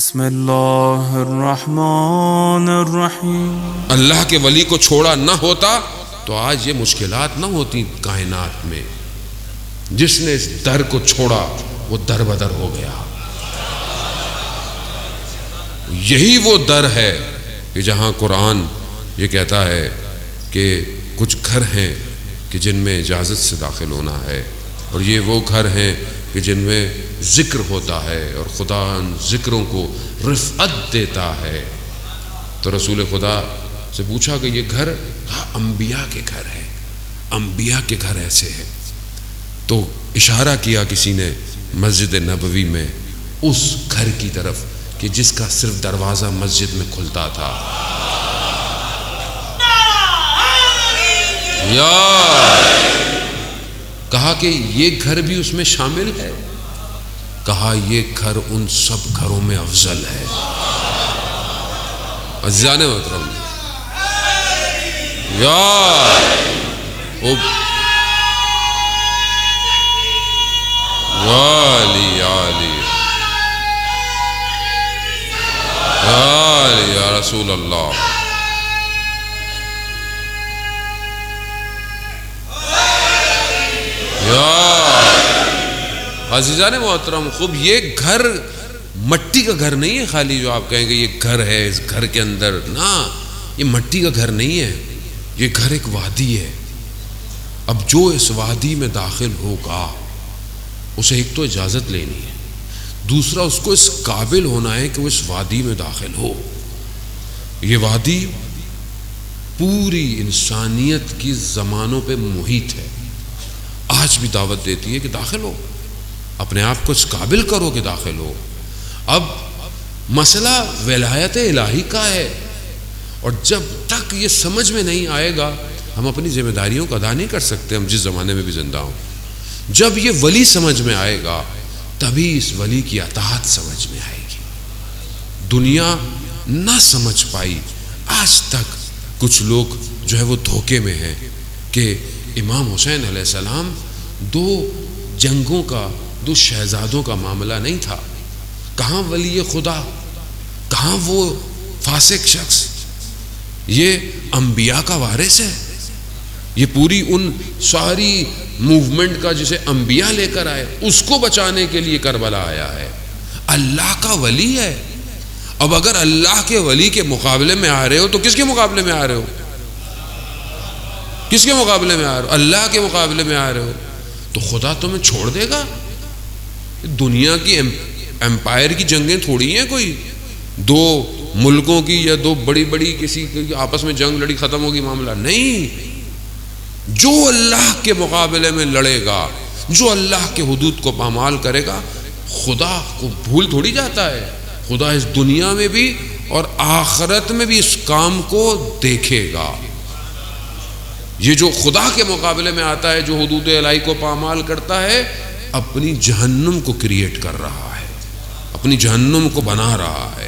بسم اللہ الرحمن الرحیم۔ اللہ کے ولی کو چھوڑا نہ ہوتا تو آج یہ مشکلات نہ ہوتی کائنات میں۔ جس نے اس در کو چھوڑا وہ در بدر ہو گیا۔ یہی وہ در ہے کہ جہاں قرآن یہ کہتا ہے کہ کچھ گھر ہیں کہ جن میں اجازت سے داخل ہونا ہے، اور یہ وہ گھر ہیں کہ جن میں ذکر ہوتا ہے اور خدا ان ذکروں کو رفعت دیتا ہے۔ تو رسول خدا سے پوچھا کہ یہ گھر انبیاء کے گھر ہے، انبیاء کے گھر ایسے ہیں۔ تو اشارہ کیا کسی نے مسجد نبوی میں اس گھر کی طرف کہ جس کا صرف دروازہ مسجد میں کھلتا تھا۔ کہا کہ یہ گھر بھی اس میں شامل ہے؟ کہا یہ گھر ان سب گھروں میں افضل ہے۔ عزیزان محترم، یا رسول اللہ، عزیزان محترم، خوب یہ گھر مٹی کا گھر نہیں ہے خالی جو آپ کہیں گے یہ گھر ہے، اس گھر کے اندر نا، یہ مٹی کا گھر نہیں ہے، یہ گھر ایک وادی ہے۔ اب جو اس وادی میں داخل ہوگا اسے ایک تو اجازت لینی ہے، دوسرا اس کو اس قابل ہونا ہے کہ وہ اس وادی میں داخل ہو۔ یہ وادی پوری انسانیت کی زمانوں پہ محیط ہے، آج بھی دعوت دیتی ہے کہ داخل ہو، اپنے آپ کو اس قابل کرو کہ داخل ہو۔ اب مسئلہ ولایت الہی کا ہے، اور جب تک یہ سمجھ میں نہیں آئے گا ہم اپنی ذمہ داریوں کو ادا نہیں کر سکتے، ہم جس زمانے میں بھی زندہ ہوں۔ جب یہ ولی سمجھ میں آئے گا تبھی اس ولی کی اطاعت سمجھ میں آئے گی۔ دنیا نہ سمجھ پائی، آج تک کچھ لوگ جو ہے وہ دھوکے میں ہیں کہ امام حسین علیہ السلام دو جنگوں کا، دو شہزادوں کا معاملہ نہیں تھا۔ کہاں ولی خدا، کہاں وہ فاسق شخص؟ یہ انبیاء کا وارث ہے، یہ پوری ان ساری موومنٹ کا جسے انبیاء لے کر آئے اس کو بچانے کے لیے کربلا آیا ہے، اللہ کا ولی ہے۔ اب اگر اللہ کے ولی کے مقابلے میں آ رہے ہو تو کس کے مقابلے میں آ رہے ہو؟ کس کے مقابلے میں آ رہے ہو؟ اللہ کے مقابلے میں آ رہے ہو۔ تو خدا تمہیں چھوڑ دے گا؟ دنیا کی امپائر کی جنگیں تھوڑی ہیں، کوئی دو ملکوں کی یا دو بڑی بڑی کسی کی آپس میں جنگ لڑی ختم ہوگی معاملہ نہیں۔ جو اللہ کے مقابلے میں لڑے گا، جو اللہ کے حدود کو پامال کرے گا، خدا کو بھول تھوڑی جاتا ہے۔ خدا اس دنیا میں بھی اور آخرت میں بھی اس کام کو دیکھے گا۔ یہ جو خدا کے مقابلے میں آتا ہے، جو حدود الہی کو پامال کرتا ہے، اپنی جہنم کو کریٹ کر رہا ہے، اپنی جہنم کو بنا رہا ہے۔